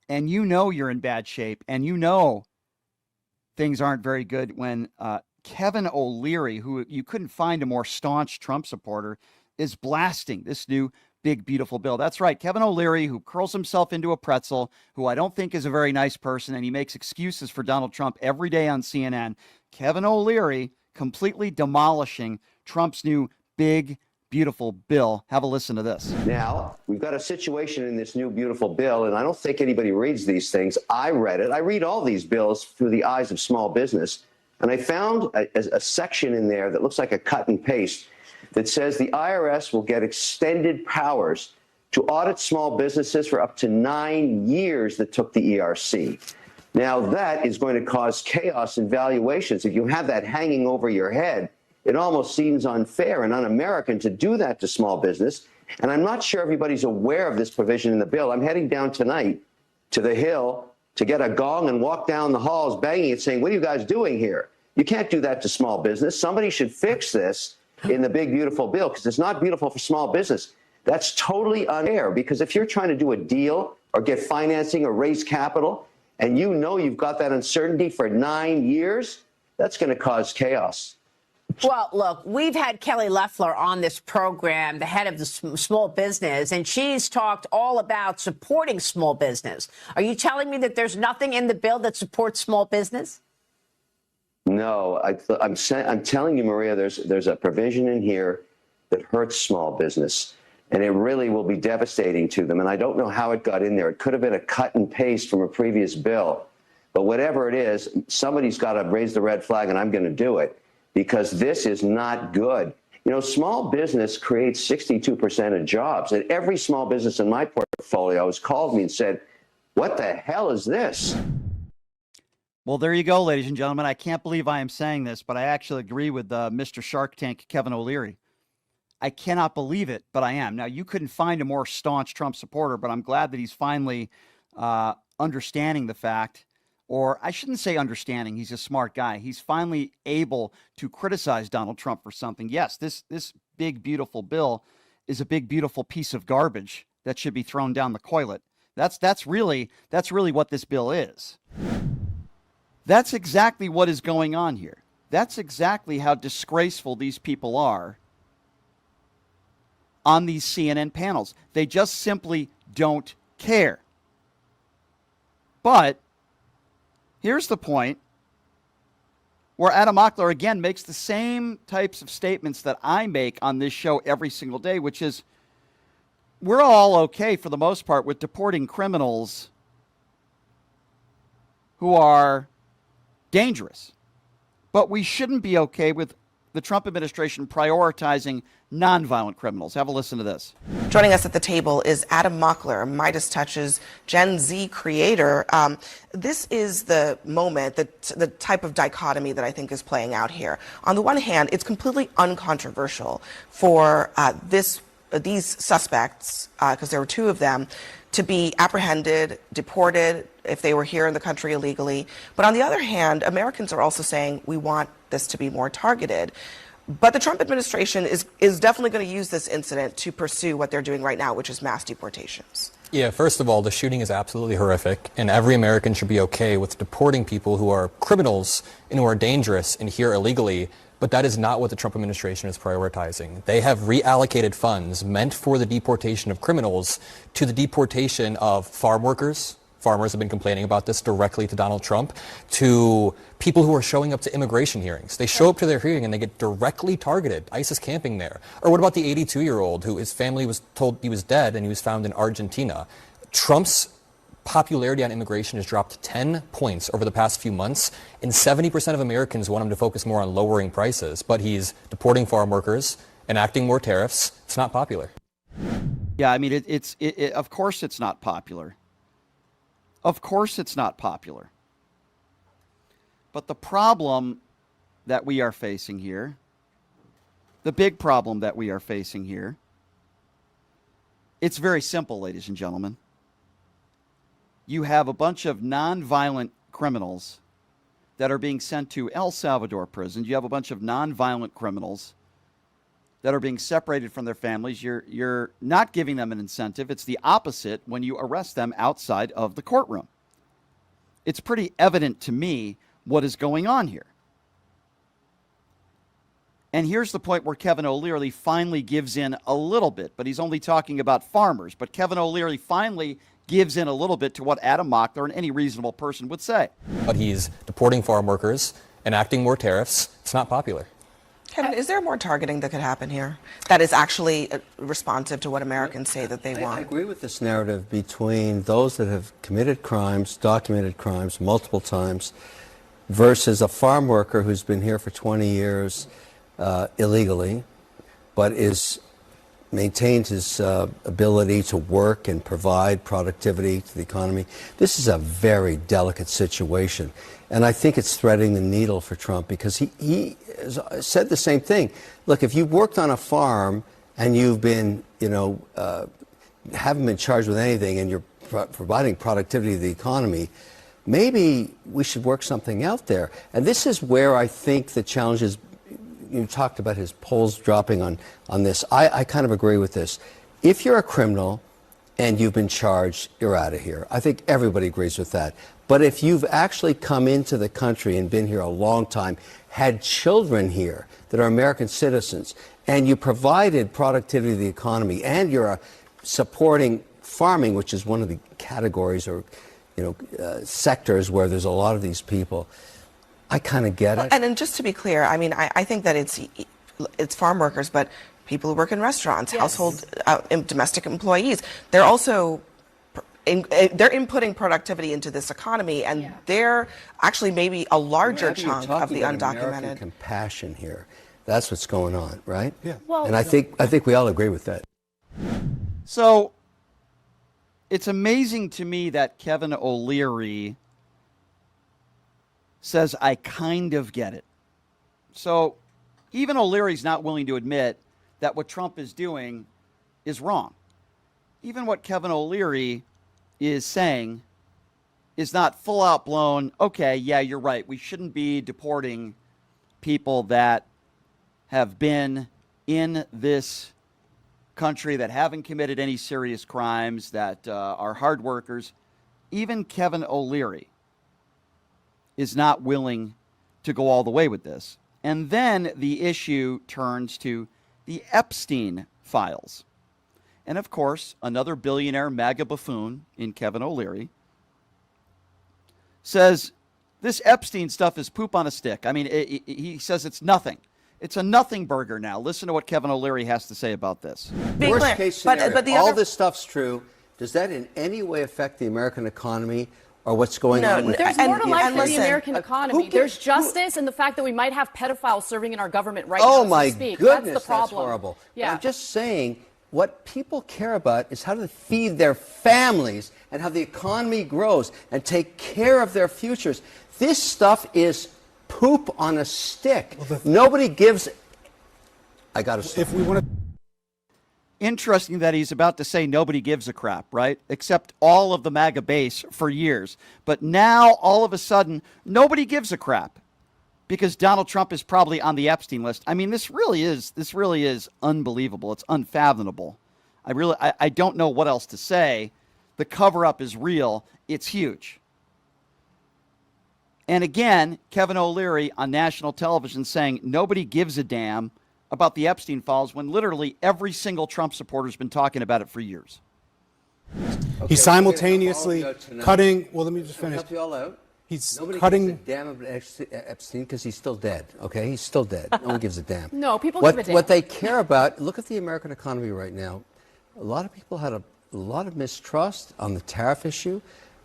and you know you're in bad shape, and you know things aren't very good when Kevin O'Leary, who you couldn't find a more staunch Trump supporter, is blasting this new big, beautiful bill. That's right. Kevin O'Leary, who curls himself into a pretzel, who I don't think is a very nice person, and he makes excuses for Donald Trump every day on CNN. Kevin O'Leary completely demolishing Trump's new big, beautiful bill. Have a listen to this. Now, we've got a situation in this new beautiful bill, and I don't think anybody reads these things. I read it. I read all these bills through the eyes of small business, and I found a section in there that looks like a cut and paste that says the IRS will get extended powers to audit small businesses for up to 9 years that took the ERC. Now, that is going to cause chaos in valuations. If you have that hanging over your head, it almost seems unfair and un-American to do that to small business. And I'm not sure everybody's aware of this provision in the bill. I'm heading down tonight to the Hill to get a gong and walk down the halls banging it, saying, what are you guys doing here? You can't do that to small business. Somebody should fix this in the big, beautiful bill, because it's not beautiful for small business. That's totally unfair, because if you're trying to do a deal or get financing or raise capital, and you know you've got that uncertainty for 9 years, that's going to cause chaos. Well, look, we've had Kelly Loeffler on this program, the head of the small business, and she's talked all about supporting small business. Are you telling me that there's nothing in the bill that supports small business? No, I'm telling you, Maria, there's a provision in here that hurts small business, and it really will be devastating to them. And I don't know how it got in there. It could have been a cut and paste from a previous bill. But whatever it is, somebody's got to raise the red flag, and I'm going to do it, because this is not good. You know, small business creates 62% of jobs, and every small business in my portfolio has called me and said, what the hell is this? Well, there you go, ladies and gentlemen. I can't believe I am saying this, but I actually agree with Mr. Shark Tank, Kevin O'Leary. I cannot believe it, but I am. Now, you couldn't find a more staunch Trump supporter, but I'm glad that he's finally understanding the fact, or I shouldn't say understanding, he's a smart guy. He's finally able to criticize Donald Trump for something. Yes, this big, beautiful bill is a big, beautiful piece of garbage that should be thrown down the toilet. That's really what this bill is. That's exactly what is going on here. That's exactly how disgraceful these people are on these CNN panels. They just simply don't care. But here's the point where Adam Ockler again makes the same types of statements that I make on this show every single day, which is we're all okay for the most part with deporting criminals who are dangerous. But we shouldn't be okay with the Trump administration prioritizing nonviolent criminals. Have a listen to this. Joining us at the table is Adam Mockler, Midas Touch's Gen Z creator. This is the moment, the type of dichotomy that I think is playing out here. On the one hand, it's completely uncontroversial for these suspects, because there were two of them, to be apprehended, deported if they were here in the country illegally. But on the other hand, Americans are also saying we want this to be more targeted. But the Trump administration is definitely going to use this incident to pursue what they're doing right now, which is mass deportations. Yeah, first of all, the shooting is absolutely horrific, and every American should be okay with deporting people who are criminals and who are dangerous and here illegally. But that is not what the Trump administration is prioritizing. They have reallocated funds meant for the deportation of criminals to the deportation of farm workers. Farmers have been complaining about this directly to Donald Trump, to people who are showing up to immigration hearings. They show up to their hearing and they get directly targeted, ISIS camping there. Or what about the 82-year-old who his family was told he was dead and he was found in Argentina? Trump's popularity on immigration has dropped 10 points over the past few months, and 70% of Americans want him to focus more on lowering prices. But he's deporting farm workers, enacting more tariffs. It's not popular. Yeah, I mean, of course it's not popular. Of course it's not popular. But the problem that we are facing here, the big problem that we are facing here, it's very simple, ladies and gentlemen. You have a bunch of nonviolent criminals that are being sent to El Salvador prisons. You have a bunch of nonviolent criminals that are being separated from their families, you're not giving them an incentive. It's the opposite when you arrest them outside of the courtroom. It's pretty evident to me what is going on here. And here's the point where Kevin O'Leary finally gives in a little bit, but he's only talking about farmers. But Kevin O'Leary finally gives in a little bit to what Adam Mockler and any reasonable person would say. But he's deporting farm workers, enacting more tariffs. It's not popular. Kevin, is there more targeting that could happen here that is actually responsive to what Americans say that they want? I agree with this narrative between those that have committed crimes, documented crimes multiple times, versus a farm worker who's been here for 20 years illegally, but maintained his ability to work and provide productivity to the economy. This is a very delicate situation. And I think it's threading the needle for Trump because he said the same thing. Look, if you've worked on a farm and you've been, haven't been charged with anything and you're providing productivity to the economy, maybe we should work something out there. And this is where I think the challenge is. You talked about his polls dropping on this. I kind of agree with this. If you're a criminal and you've been charged, you're out of here. I think everybody agrees with that. But if you've actually come into the country and been here a long time, had children here that are American citizens, and you provided productivity to the economy, and you're supporting farming, which is one of the categories or sectors where there's a lot of these people, I kind of get it. And just to be clear, I mean, I think that it's farm workers, but people who work in restaurants, yes. household, domestic employees, they're also they're inputting productivity into this economy, and they're actually maybe a larger chunk of the undocumented. American compassion here. That's what's going on, right? Yeah. Well, and I think we all agree with that. So it's amazing to me that Kevin O'Leary says, I kind of get it. So even O'Leary's not willing to admit that what Trump is doing is wrong. Even what Kevin O'Leary is saying is not full out blown, okay, yeah, you're right. We shouldn't be deporting people that have been in this country, that haven't committed any serious crimes, that are hard workers. Even Kevin O'Leary is not willing to go all the way with this. And then the issue turns to the Epstein files. And of course, another billionaire MAGA buffoon in Kevin O'Leary says this Epstein stuff is poop on a stick. I mean, he says it's nothing. It's a nothing burger now. Listen to what Kevin O'Leary has to say about this. Worst case scenario, all this stuff's true. Does that in any way affect the American economy or what's going on with There's more to life for the listen, American economy. There's justice and the fact that we might have pedophiles serving in our government right Oh now. my as we speak. goodness, that's the problem. that's horrible. Yeah. But I'm just saying, what people care about is how to feed their families and how the economy grows and take care of their futures. This stuff is poop on a stick. Nobody gives. I got to stop. If we want to. Interesting that he's about to say nobody gives a crap, right? Except all of the MAGA base for years. But now, all of a sudden, nobody gives a crap because Donald Trump is probably on the Epstein list. I mean, this really is unbelievable. It's unfathomable. I don't know what else to say. The cover-up is real. It's huge. And again, Kevin O'Leary on national television saying nobody gives a damn about the Epstein files when literally every single Trump supporter has been talking about it for years. He's simultaneously cutting. Well, let me just Can I finish. help you all out? He's Nobody cutting. gives a damn about Epstein because he's still dead. Okay, he's still dead. No one gives a damn. No, people what, give a damn. What they care about. Look at the American economy right now. A lot of people had a lot of mistrust on the tariff issue.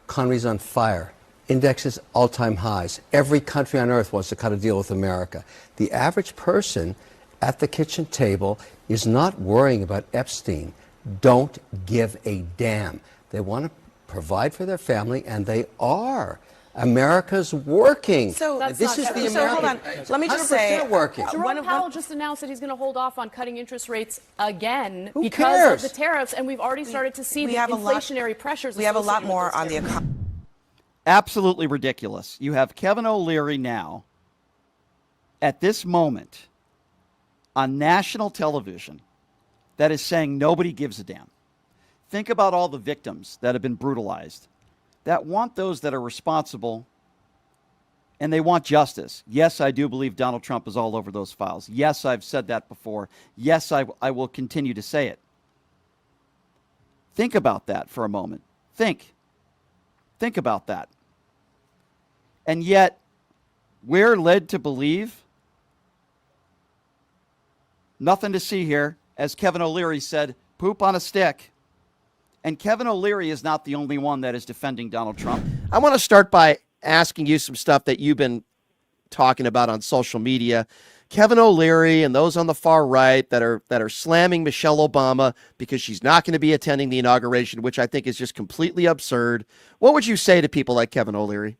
Economy's on fire. Indexes all-time highs. Every country on earth wants to cut a deal with America. The average person at the kitchen table is not worrying about Epstein. Don't give a damn. They want to provide for their family, and they are. America's working. So That's this not is true. the So American. hold on. Let me just say, 100% working. Jerome Powell just announced that he's going to hold off on cutting interest rates again Who because cares? of the tariffs, and we've already started to see the inflationary pressures. We have a lot associated with more those on the tariffs. economy. Absolutely ridiculous. You have Kevin O'Leary now, at this moment, on national television that is saying nobody gives a damn. Think about all the victims that have been brutalized, that want those that are responsible, and they want justice. Yes, I do believe Donald Trump is all over those files. Yes, I've said that before. Yes, I will continue to say it. Think about that for a moment. Think about that. And yet, we're led to believe nothing to see here. As Kevin O'Leary said, poop on a stick. And Kevin O'Leary is not the only one that is defending Donald Trump. I want to start by asking you some stuff that you've been talking about on social media. Kevin O'Leary and those on the far right that are slamming Michelle Obama because she's not going to be attending the inauguration, which I think is just completely absurd. What would you say to people like Kevin O'Leary?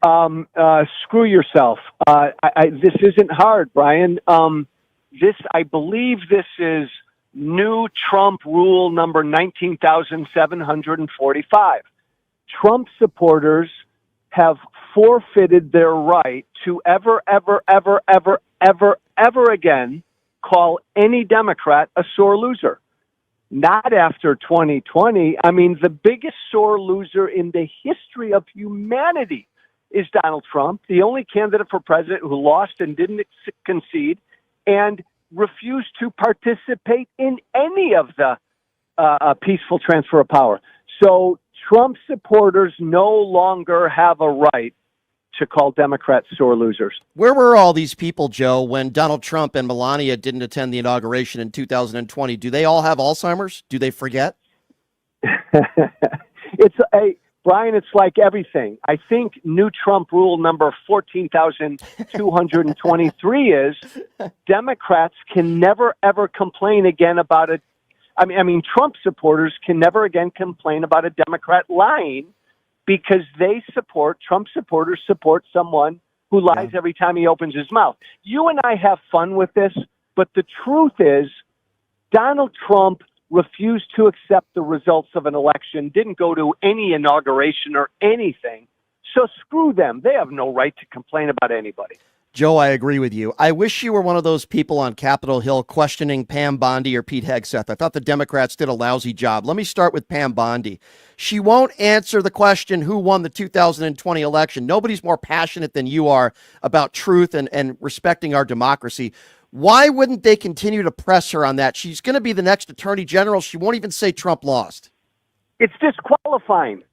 Screw yourself. This isn't hard, Brian. I believe this is new Trump rule number 19,745. Trump supporters have forfeited their right to ever again call any Democrat a sore loser. Not after 2020. I mean, the biggest sore loser in the history of humanity is Donald Trump, the only candidate for president who lost and didn't concede and refused to participate in any of the peaceful transfer of power. So Trump supporters no longer have a right to call Democrats sore losers. Where were all these people, Joe, when Donald Trump and Melania didn't attend the inauguration in 2020? Do they all have Alzheimer's? Do they forget? Brian, it's like everything. I think new Trump rule number 14,223 is Democrats can never, ever complain again about it. Trump supporters can never again complain about a Democrat lying because Trump supporters support someone who lies every time he opens his mouth. You and I have fun with this, but the truth is Donald Trump refused to accept the results of an election, didn't go to any inauguration or anything. So screw them. They have no right to complain about anybody. Joe, I agree with you. I wish you were one of those people on Capitol Hill questioning Pam Bondi or Pete Hegseth. I thought the Democrats did a lousy job. Let me start with Pam Bondi. She won't answer the question who won the 2020 election. Nobody's more passionate than you are about truth and respecting our democracy. Why wouldn't they continue to press her on that? She's going to be the next attorney general. She won't even say Trump lost. It's disqualifying.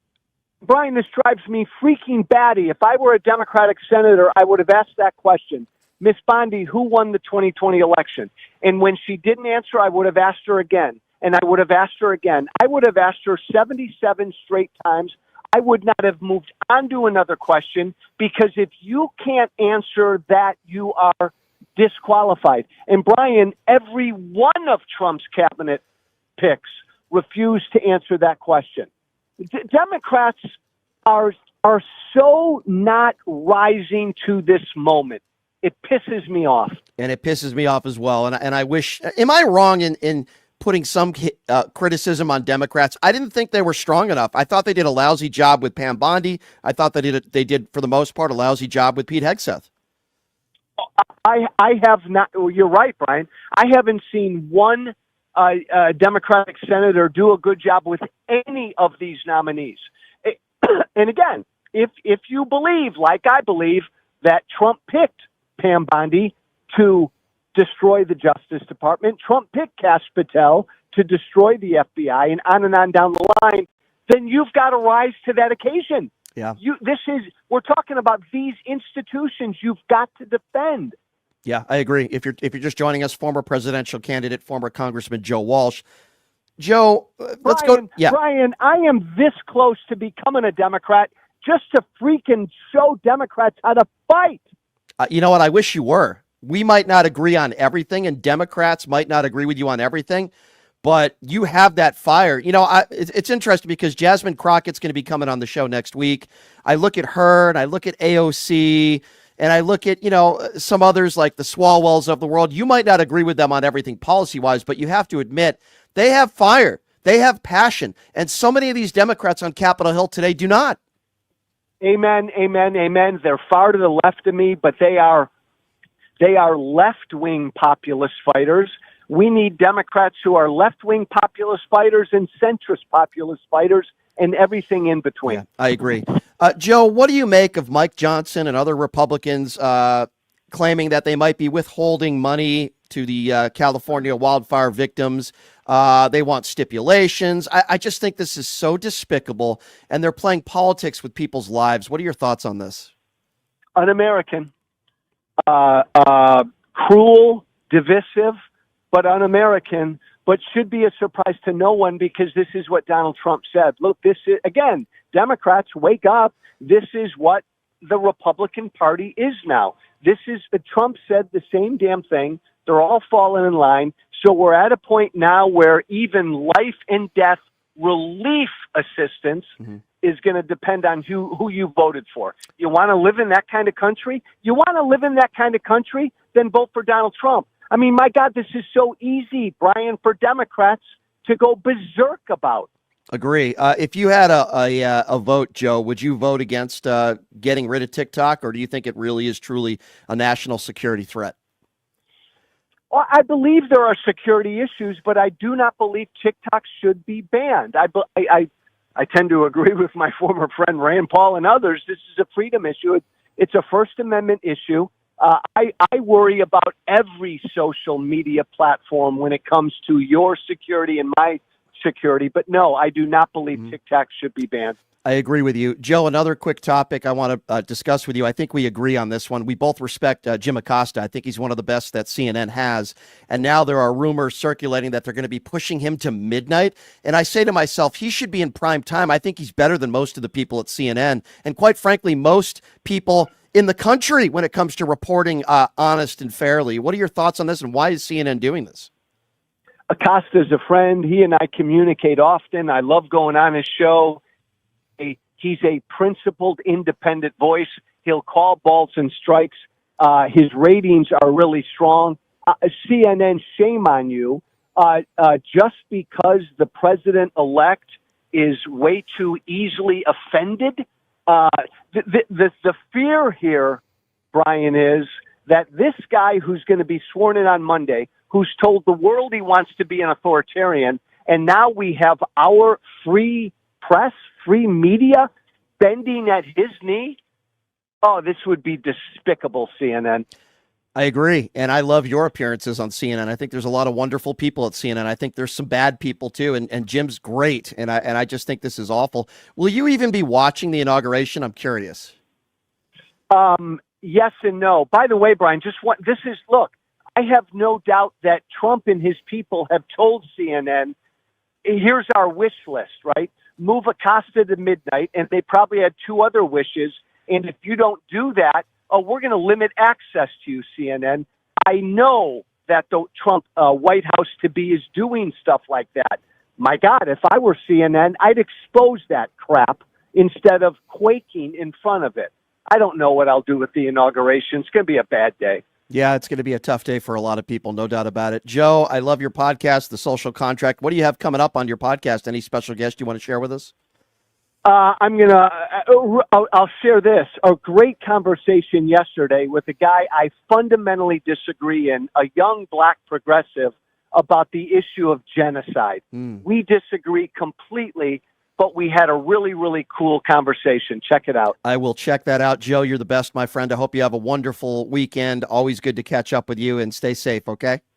Brian, this drives me freaking batty. If I were a Democratic senator, I would have asked that question. Miss Bondi, who won the 2020 election? And when she didn't answer, I would have asked her again. And I would have asked her again. I would have asked her 77 straight times. I would not have moved on to another question because if you can't answer that, you are disqualified. And Brian, every one of Trump's cabinet picks refused to answer that question. Democrats are so not rising to this moment. It pisses me off. And it pisses me off as well. And I wish, am I wrong in putting some criticism on Democrats? I didn't think they were strong enough. I thought they did a lousy job with Pam Bondi. I thought that they did, for the most part, a lousy job with Pete Hegseth. I have not. Well, you're right, Brian. I haven't seen one Democratic senator do a good job with any of these nominees. And again, if you believe, like I believe, that Trump picked Pam Bondi to destroy the Justice Department, Trump picked Kash Patel to destroy the FBI, and on down the line, then you've got to rise to that occasion. Yeah. We're talking about these institutions you've got to defend. Yeah, I agree. If you're just joining us, former presidential candidate, former Congressman Joe Walsh. Joe, let's go. Yeah. Brian, I am this close to becoming a Democrat just to freaking show Democrats how to fight. You know what? I wish you were. We might not agree on everything, and Democrats might not agree with you on everything, but you have that fire. You know, it's interesting because Jasmine Crockett's going to be coming on the show next week. I look at her, and I look at AOC, and I look at, some others like the Swalwells of the world. You might not agree with them on everything policy-wise, but you have to admit they have fire. They have passion. And so many of these Democrats on Capitol Hill today do not. Amen, amen, amen. They're far to the left of me, but they are They are left-wing populist fighters. We need Democrats who are left-wing populist fighters and centrist populist fighters and everything in between. Yeah, I agree. Joe, what do you make of Mike Johnson and other Republicans claiming that they might be withholding money to the California wildfire victims? They want stipulations. I just think this is so despicable, and they're playing politics with people's lives. What are your thoughts on this? Un-American, cruel, divisive, but un-American, but should be a surprise to no one because this is what Donald Trump said. Look, this is, again, Democrats, wake up. This is what the Republican Party is now. This is, Trump said the same damn thing. They're all falling in line. So we're at a point now where even life and death relief assistance is going to depend on who you voted for. You want to live in that kind of country? You want to live in that kind of country? Then vote for Donald Trump. I mean, my God, this is so easy, Brian, for Democrats to go berserk about. Agree. If you had a vote, Joe, would you vote against getting rid of TikTok, or do you think it really is truly a national security threat? Well, I believe there are security issues, but I do not believe TikTok should be banned. I tend to agree with my former friend Rand Paul and others. This is a freedom issue. It's a First Amendment issue. I worry about every social media platform when it comes to your security and my security. But no, I do not believe TikTok should be banned. I agree with you. Joe, another quick topic I want to discuss with you. I think we agree on this one. We both respect Jim Acosta. I think he's one of the best that CNN has. And now there are rumors circulating that they're going to be pushing him to midnight. And I say to myself, he should be in prime time. I think he's better than most of the people at CNN. And quite frankly, most people in the country when it comes to reporting honest and fairly. What are your thoughts on this, and why is CNN doing this? Acosta is a friend. He and I communicate often. I love going on his show. He's a principled, independent voice. He'll call balls and strikes. His ratings are really strong. CNN, shame on you. Just because the president-elect is way too easily offended. The fear here, Brian, is that this guy who's going to be sworn in on Monday, who's told the world he wants to be an authoritarian, and now we have our free press, free media bending at his knee. Oh, this would be despicable, CNN. I agree. And I love your appearances on CNN. I think there's a lot of wonderful people at CNN. I think there's some bad people too. And Jim's great. And I just think this is awful. Will you even be watching the inauguration? I'm curious. Yes and no. By the way, Brian, look, I have no doubt that Trump and his people have told CNN, here's our wish list, right? Move Acosta to midnight, and they probably had two other wishes. And if you don't do that, we're going to limit access to you, CNN. I know that the Trump White House to be is doing stuff like that. My God, if I were CNN, I'd expose that crap instead of quaking in front of it. I don't know what I'll do with the inauguration. It's going to be a bad day. Yeah, it's going to be a tough day for a lot of people, no doubt about it. Joe, I love your podcast, The Social Contract. What do you have coming up on your podcast? Any special guest you want to share with us? I'll share this. A great conversation yesterday with a guy I fundamentally disagree in, a young black progressive, about the issue of genocide. We disagree completely, but we had a really, really cool conversation. Check it out. I will check that out. Joe, you're the best, my friend. I hope you have a wonderful weekend. Always good to catch up with you, and stay safe, okay?